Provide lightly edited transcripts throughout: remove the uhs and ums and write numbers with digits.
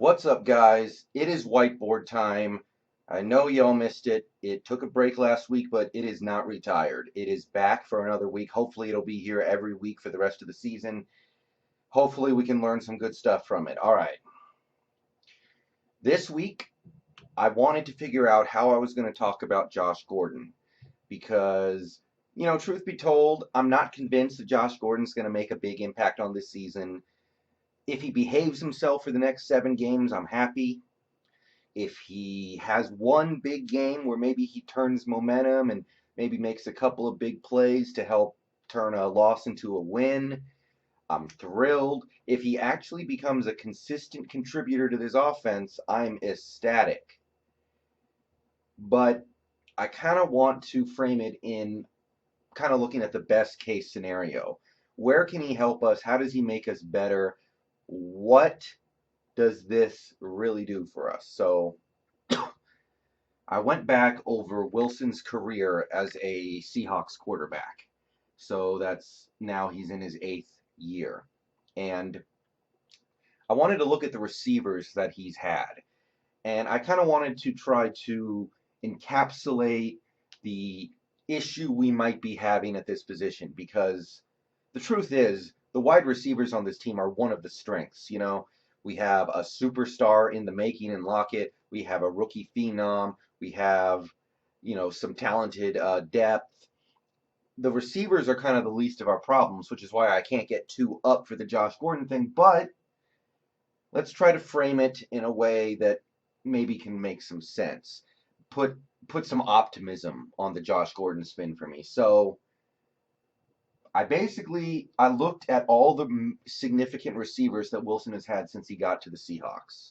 What's up, guys? It is whiteboard time. I know y'all missed it. It took a break last week, but it is not retired. It is back for another week. Hopefully, it'll be here every week for the rest of the season. Hopefully, we can learn some good stuff from it. All right. This week, I wanted to figure out how I was going to talk about Josh Gordon because, truth be told, I'm not convinced that Josh Gordon's going to make a big impact on this season. If he behaves himself for the next 7 games, I'm happy. If he has one big game where maybe he turns momentum and maybe makes a couple of big plays to help turn a loss into a win, I'm thrilled. If he actually becomes a consistent contributor to this offense, I'm ecstatic. But I kind of want to frame it in kind of looking at the best case scenario. Where can he help us? How does he make us better? What does this really do for us? So I went back over Wilson's career as a Seahawks quarterback. So that's now he's in his 8th year. And I wanted to look at the receivers that he's had. And I kind of wanted to try to encapsulate the issue we might be having at this position because the truth is the wide receivers on this team are one of the strengths. We have a superstar in the making in Lockett. We have a rookie phenom. We have, some talented depth. The receivers are kind of the least of our problems, which is why I can't get too up for the Josh Gordon thing. But let's try to frame it in a way that maybe can make some sense. Put some optimism on the Josh Gordon spin for me. So I looked at all the significant receivers that Wilson has had since he got to the Seahawks.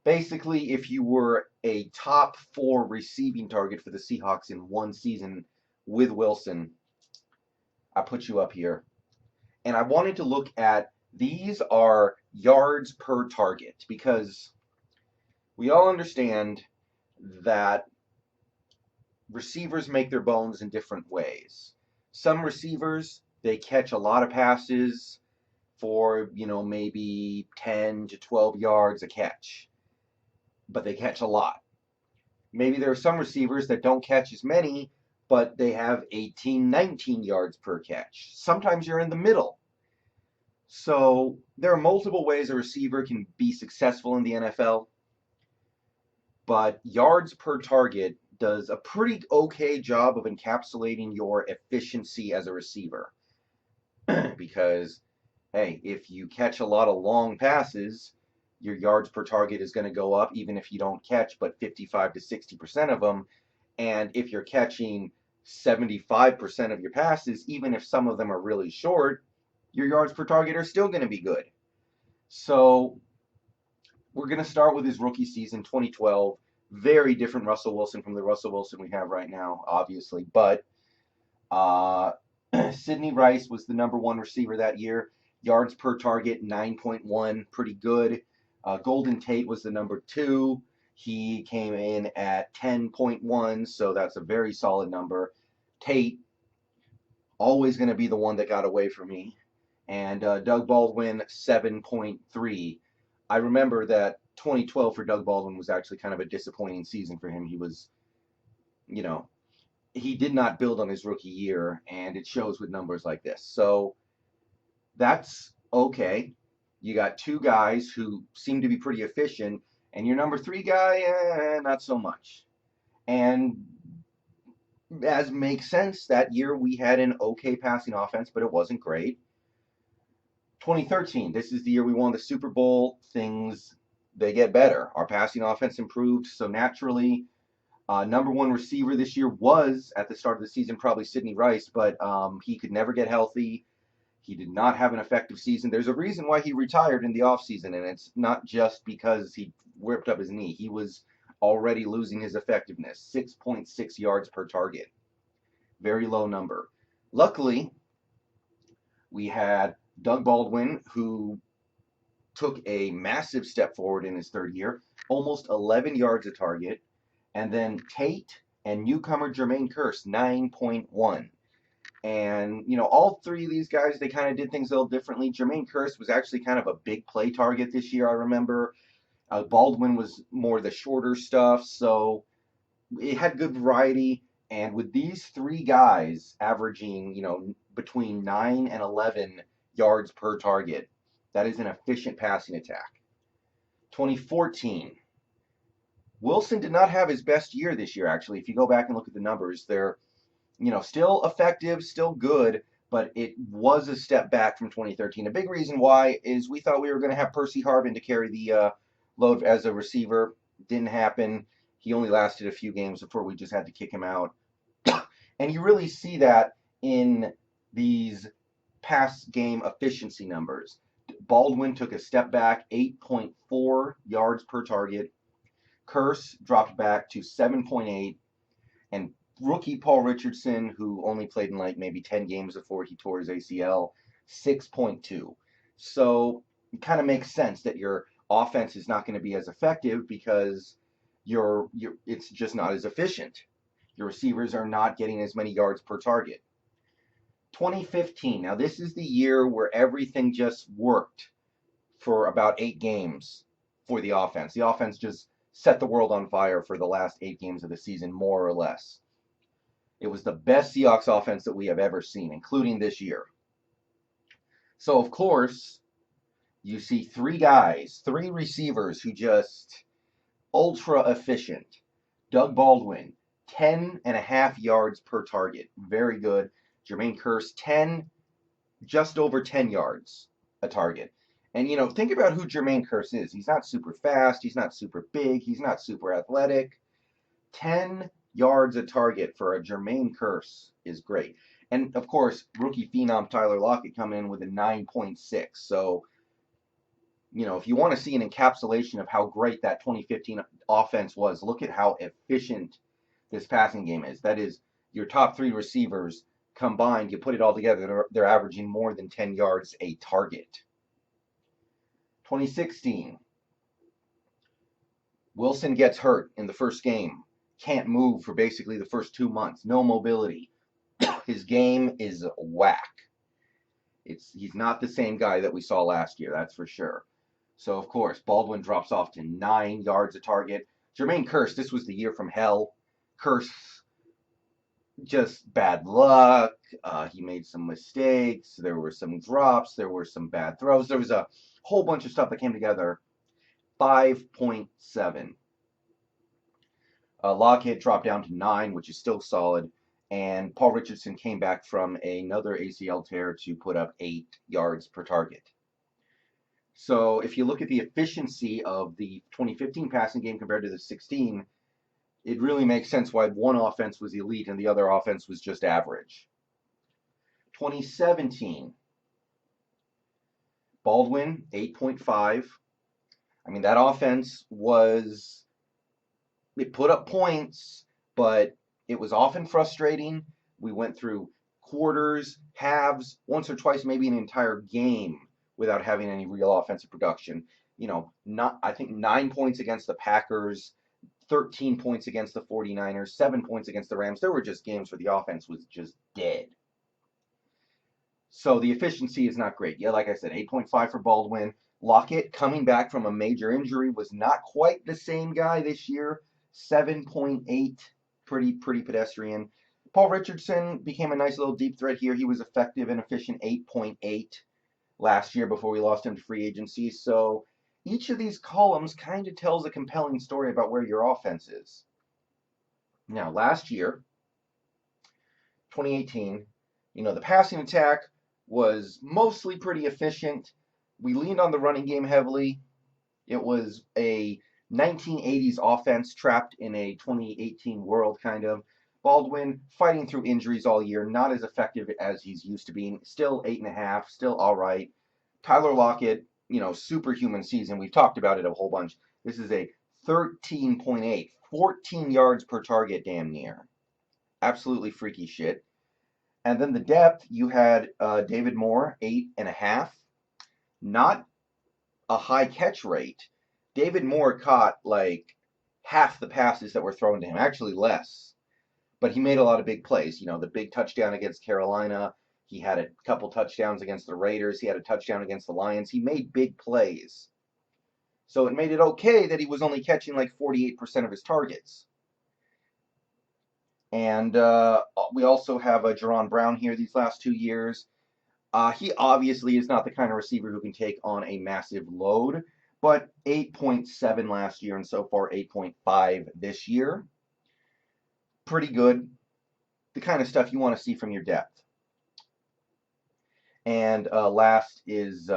Basically, if you were a top 4 receiving target for the Seahawks in one season with Wilson, I put you up here. And I wanted to look at these are yards per target because we all understand that receivers make their bones in different ways. Some receivers, they catch a lot of passes for, maybe 10 to 12 yards a catch, but they catch a lot. Maybe there are some receivers that don't catch as many, but they have 18, 19 yards per catch. Sometimes you're in the middle. So there are multiple ways a receiver can be successful in the NFL, but yards per target does a pretty okay job of encapsulating your efficiency as a receiver. Because, hey, if you catch a lot of long passes, your yards per target is going to go up, even if you don't catch but 55 to 60% of them. And if you're catching 75% of your passes, even if some of them are really short, your yards per target are still going to be good. So we're going to start with his rookie season, 2012. Very different Russell Wilson from the Russell Wilson we have right now, obviously. But Sidney Rice was the number 1 receiver that year. Yards per target, 9.1, pretty good. Golden Tate was the number 2. He came in at 10.1, so that's a very solid number. Tate, always going to be the one that got away from me. And Doug Baldwin, 7.3. I remember that 2012 for Doug Baldwin was actually kind of a disappointing season for him. He was, he did not build on his rookie year, and it shows with numbers like this. So that's okay. You got 2 guys who seem to be pretty efficient, and your number 3 guy, not so much. And as makes sense, that year we had an okay passing offense, but it wasn't great. 2013, this is the year we won the Super Bowl. They get better. Our passing offense improved, so naturally, number 1 receiver this year was, at the start of the season, probably Sidney Rice, but he could never get healthy. He did not have an effective season. There's a reason why he retired in the offseason, and it's not just because he ripped up his knee. He was already losing his effectiveness, 6.6 yards per target. Very low number. Luckily, we had Doug Baldwin, who took a massive step forward in his 3rd year, almost 11 yards a target. And then Tate and newcomer Jermaine Kearse, 9.1. And, all 3 of these guys, they kind of did things a little differently. Jermaine Kearse was actually kind of a big play target this year, I remember. Baldwin was more the shorter stuff, so it had good variety. And with these three guys averaging, between 9 and 11 yards per target, that is an efficient passing attack. 2014, Wilson did not have his best year this year, actually. If you go back and look at the numbers, they're, still effective, still good, but it was a step back from 2013. A big reason why is we thought we were going to have Percy Harvin to carry the load as a receiver. Didn't happen. He only lasted a few games before we just had to kick him out. And you really see that in these pass game efficiency numbers. Baldwin took a step back, 8.4 yards per target. Curse dropped back to 7.8. And rookie Paul Richardson, who only played in like maybe 10 games before he tore his ACL, 6.2. So it kind of makes sense that your offense is not going to be as effective because it's just not as efficient. Your receivers are not getting as many yards per target. 2015. Now, this is the year where everything just worked for about 8 games for the offense. The offense just set the world on fire for the last 8 games of the season, more or less. It was the best Seahawks offense that we have ever seen, including this year. So, of course, you see 3 guys, 3 receivers who just ultra efficient. Doug Baldwin, 10.5 yards per target. Very good. Jermaine Kearse, just over 10 yards a target. And, think about who Jermaine Kearse is. He's not super fast. He's not super big. He's not super athletic. 10 yards a target for a Jermaine Kearse is great. And, of course, rookie phenom Tyler Lockett coming in with a 9.6. So, if you want to see an encapsulation of how great that 2015 offense was, look at how efficient this passing game is. That is, your top 3 receivers combined, you put it all together, they're averaging more than 10 yards a target. 2016, Wilson gets hurt in the first game. Can't move for basically the first 2 months. No mobility. His game is whack. He's not the same guy that we saw last year, that's for sure. So, of course, Baldwin drops off to 9 yards a target. Jermaine Kearse, this was the year from hell. Kearse, just bad luck. He made some mistakes. There were some drops. There were some bad throws. There was a whole bunch of stuff that came together. 5.7. Lockett dropped down to 9, which is still solid. And Paul Richardson came back from another ACL tear to put up 8 yards per target. So if you look at the efficiency of the 2015 passing game compared to the 16, it really makes sense why one offense was elite and the other offense was just average. 2017, Baldwin, 8.5. I mean, that offense it put up points, but it was often frustrating. We went through quarters, halves, once or twice, maybe an entire game without having any real offensive production. I think 9 points against the Packers, 13 points against the 49ers, 7 points against the Rams. There were just games where the offense was just dead. So the efficiency is not great. Yeah, like I said, 8.5 for Baldwin. Lockett, coming back from a major injury, was not quite the same guy this year. 7.8, pretty pedestrian. Paul Richardson became a nice little deep threat here. He was effective and efficient, 8.8 last year before we lost him to free agency. So each of these columns kind of tells a compelling story about where your offense is. Now, last year, 2018, the passing attack was mostly pretty efficient. We leaned on the running game heavily. It was a 1980s offense trapped in a 2018 world, kind of. Baldwin fighting through injuries all year, not as effective as he's used to being. Still 8.5, still all right. Tyler Lockett, superhuman season. We've talked about it a whole bunch. This is a 13.8, 14 yards per target, damn near. Absolutely freaky shit. And then the depth, you had David Moore, 8.5. Not a high catch rate. David Moore caught like half the passes that were thrown to him, actually less. But he made a lot of big plays. The big touchdown against Carolina. He had a couple touchdowns against the Raiders. He had a touchdown against the Lions. He made big plays. So it made it okay that he was only catching like 48% of his targets. And we also have Jaron Brown here these last 2 years. He obviously is not the kind of receiver who can take on a massive load, but 8.7 last year and so far 8.5 this year. Pretty good. The kind of stuff you want to see from your depth. And last is,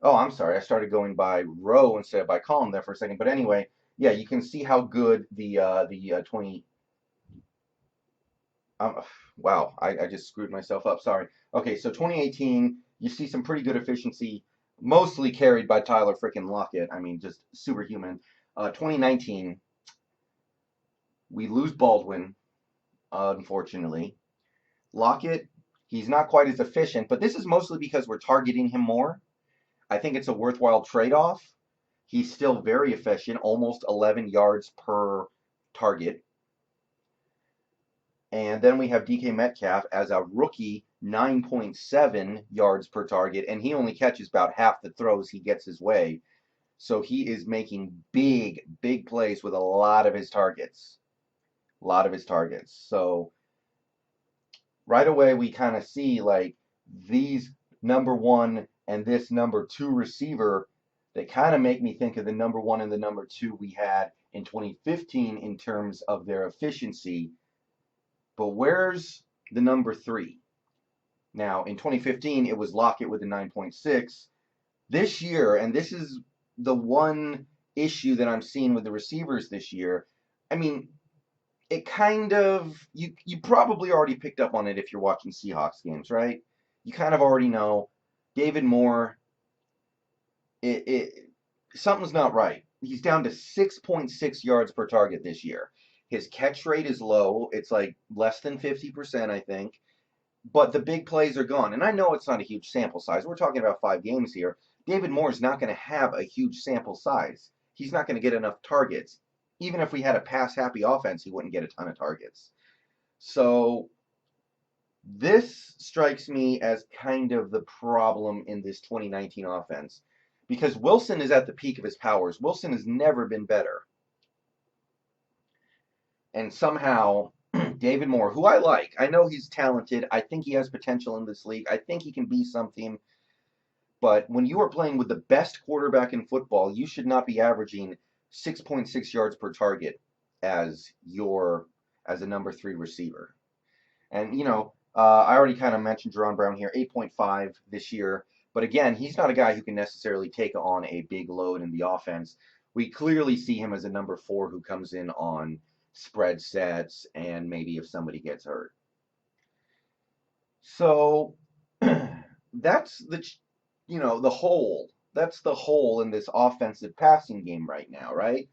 oh, I'm sorry, I started going by row instead of by column there for a second. But anyway, yeah, you can see how good the 20. Wow, I just screwed myself up. Sorry. Okay, so 2018, you see some pretty good efficiency, mostly carried by Tyler frickin' Lockett. I mean, just superhuman. 2019, we lose Baldwin, unfortunately. Lockett, he's not quite as efficient, but this is mostly because we're targeting him more. I think it's a worthwhile trade-off. He's still very efficient, almost 11 yards per target. And then we have DK Metcalf as a rookie, 9.7 yards per target, and he only catches about half the throws he gets his way. So he is making big, big plays with a lot of his targets. A lot of his targets. So right away we kind of see like these number one and this number two receiver, they kind of make me think of the number one and the number two we had in 2015 in terms of their efficiency. But where's the number three? Now, in 2015, it was Lockett with a 9.6. This year, and this is the one issue that I'm seeing with the receivers this year, I mean, it kind of, you probably already picked up on it if you're watching Seahawks games, right? You kind of already know David Moore, something's not right. He's down to 6.6 yards per target this year. His catch rate is low. It's like less than 50%, I think. But the big plays are gone. And I know it's not a huge sample size. We're talking about 5 games here. David Moore is not going to have a huge sample size. He's not going to get enough targets. Even if we had a pass-happy offense, he wouldn't get a ton of targets. So this strikes me as kind of the problem in this 2019 offense. Because Wilson is at the peak of his powers. Wilson has never been better. And somehow, David Moore, who I like, I know he's talented. I think he has potential in this league. I think he can be something. But when you are playing with the best quarterback in football, you should not be averaging 6.6 yards per target as a number 3 receiver. And, I already kind of mentioned Jaron Brown here, 8.5 this year. But again, he's not a guy who can necessarily take on a big load in the offense. We clearly see him as a number 4 who comes in on spread sets and maybe if somebody gets hurt. So that's the hole. That's the hole in this offensive passing game right now, right?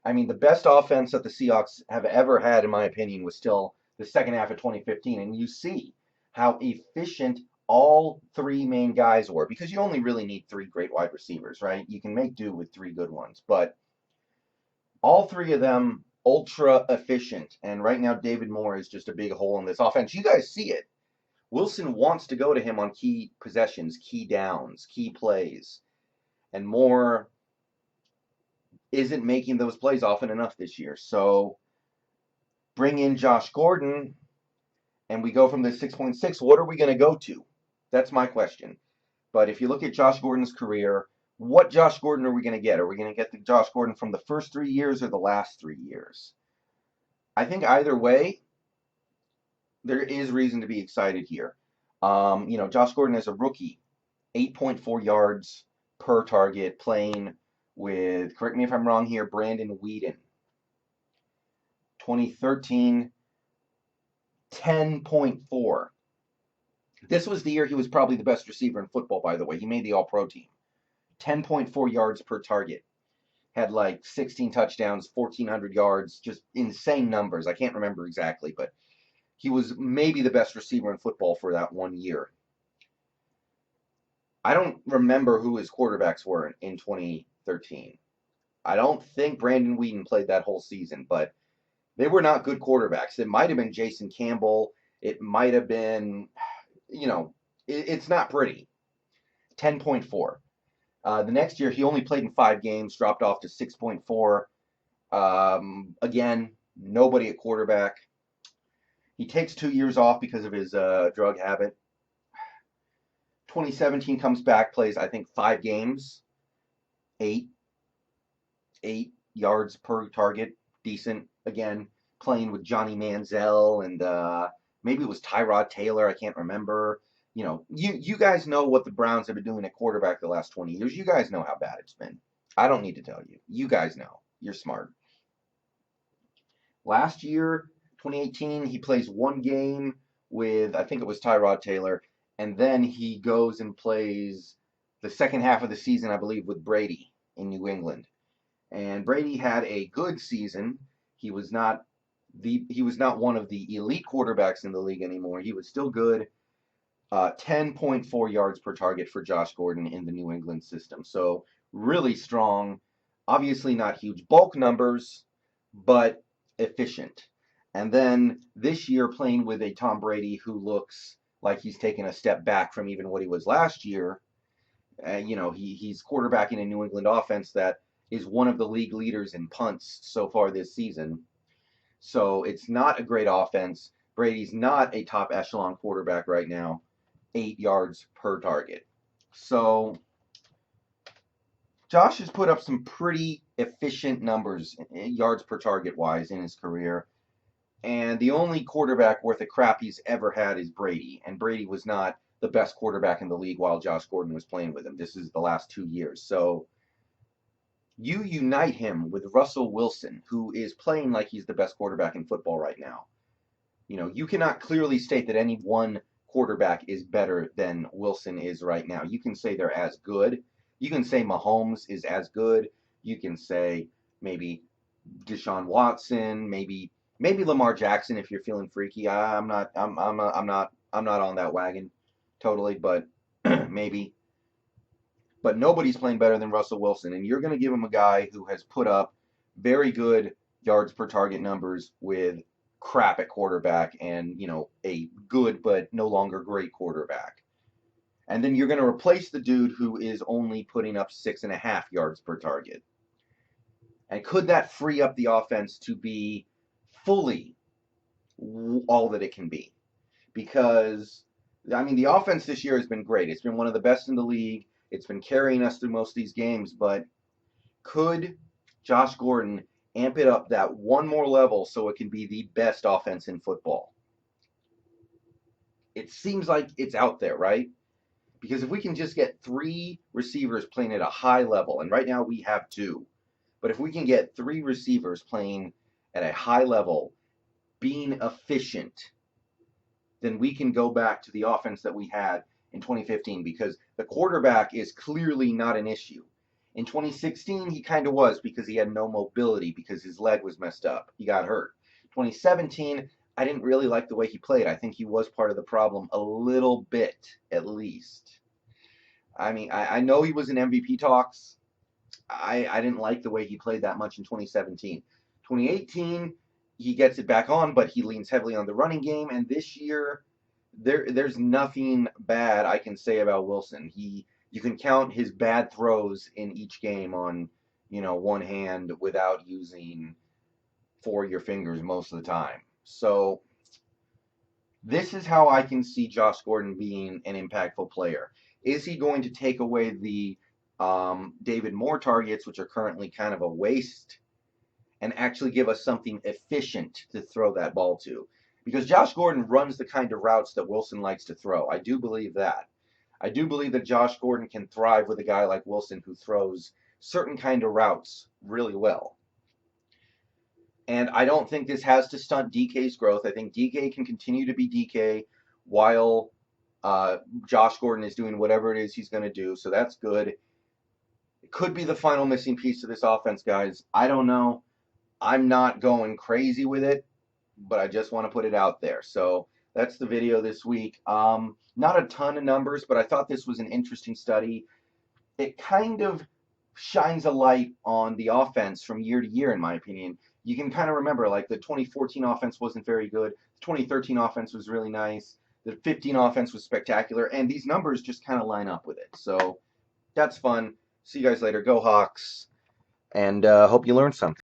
I mean, the best offense that the Seahawks have ever had, in my opinion, was still the second half of 2015. And you see how efficient all 3 main guys were, because you only really need 3 great wide receivers, right? You can make do with 3 good ones, but all 3 of them ultra efficient. And right now, David Moore is just a big hole in this offense. You guys see it. Wilson wants to go to him on key possessions, key downs, key plays. And Moore isn't making those plays often enough this year. So bring in Josh Gordon, and we go from the 6.6. What are we going to go to? That's my question. But if you look at Josh Gordon's career, what Josh Gordon are we going to get? Are we going to get the Josh Gordon from the first 3 years or the last 3 years? I think either way, there is reason to be excited here. Josh Gordon as a rookie, 8.4 yards per target, playing with, correct me if I'm wrong here, Brandon Weeden. 2013, 10.4. This was the year he was probably the best receiver in football, by the way. He made the All-Pro team. 10.4 yards per target. Had like 16 touchdowns, 1,400 yards, just insane numbers. I can't remember exactly, but he was maybe the best receiver in football for that 1 year. I don't remember who his quarterbacks were in 2013. I don't think Brandon Weeden played that whole season, but they were not good quarterbacks. It might have been Jason Campbell. It might have been, it's not pretty. 10.4. The next year, he only played in 5 games, dropped off to 6.4. Again, nobody at quarterback. He takes 2 years off because of his drug habit. 2017 comes back, plays I think 5 games, eight 8 yards per target, decent. Again, playing with Johnny Manziel and maybe it was Tyrod Taylor. I can't remember. You guys know what the Browns have been doing at quarterback the last 20 years. You guys know how bad it's been. I don't need to tell you. You guys know. You're smart. Last year, 2018, he plays 1 game with, I think it was Tyrod Taylor, and then he goes and plays the second half of the season, I believe, with Brady in New England. And Brady had a good season. He was not one of the elite quarterbacks in the league anymore. He was still good. 10.4 yards per target for Josh Gordon in the New England system. So really strong. Obviously not huge bulk numbers, but efficient. And then this year playing with a Tom Brady who looks like he's taken a step back from even what he was last year. He's quarterbacking a New England offense that is one of the league leaders in punts so far this season. So it's not a great offense. Brady's not a top echelon quarterback right now. 8 yards per target. So Josh has put up some pretty efficient numbers, yards per target wise, in his career. And the only quarterback worth of crap he's ever had is Brady. And Brady was not the best quarterback in the league while Josh Gordon was playing with him. This is the last 2 years. So you unite him with Russell Wilson, who is playing like he's the best quarterback in football right now. You cannot clearly state that any one quarterback is better than Wilson is right now. You can say they're as good. You can say Mahomes is as good. You can say maybe Deshaun Watson, maybe Lamar Jackson if you're feeling freaky. I'm not on that wagon totally, but maybe. But nobody's playing better than Russell Wilson, and you're going to give him a guy who has put up very good yards per target numbers with crap at quarterback and, a good but no longer great quarterback. And then you're going to replace the dude who is only putting up 6.5 yards per target. And could that free up the offense to be fully all that it can be? Because, the offense this year has been great. It's been one of the best in the league. It's been carrying us through most of these games. But could Josh Gordon amp it up that one more level so it can be the best offense in football? It seems like it's out there, right? Because if we can just get 3 receivers playing at a high level, and right now we have 2, but if we can get 3 receivers playing at a high level, being efficient, then we can go back to the offense that we had in 2015, because the quarterback is clearly not an issue. In 2016, he kind of was because he had no mobility because his leg was messed up. He got hurt. 2017, I didn't really like the way he played. I think he was part of the problem a little bit, at least. I know he was in MVP talks. I didn't like the way he played that much in 2017. 2018, he gets it back on, but he leans heavily on the running game. And this year, there's nothing bad I can say about Wilson. You can count his bad throws in each game on, one hand without using 4 of your fingers most of the time. So this is how I can see Josh Gordon being an impactful player. Is he going to take away the David Moore targets, which are currently kind of a waste, and actually give us something efficient to throw that ball to? Because Josh Gordon runs the kind of routes that Wilson likes to throw. I do believe that. I do believe that Josh Gordon can thrive with a guy like Wilson who throws certain kind of routes really well. And I don't think this has to stunt DK's growth. I think DK can continue to be DK while Josh Gordon is doing whatever it is he's going to do. So that's good. It could be the final missing piece to this offense, guys. I don't know. I'm not going crazy with it, but I just want to put it out there. So that's the video this week. Not a ton of numbers, but I thought this was an interesting study. It kind of shines a light on the offense from year to year, in my opinion. You can kind of remember, like, the 2014 offense wasn't very good. The 2013 offense was really nice. The 15 offense was spectacular. And these numbers just kind of line up with it. So that's fun. See you guys later. Go Hawks. And hope you learned something.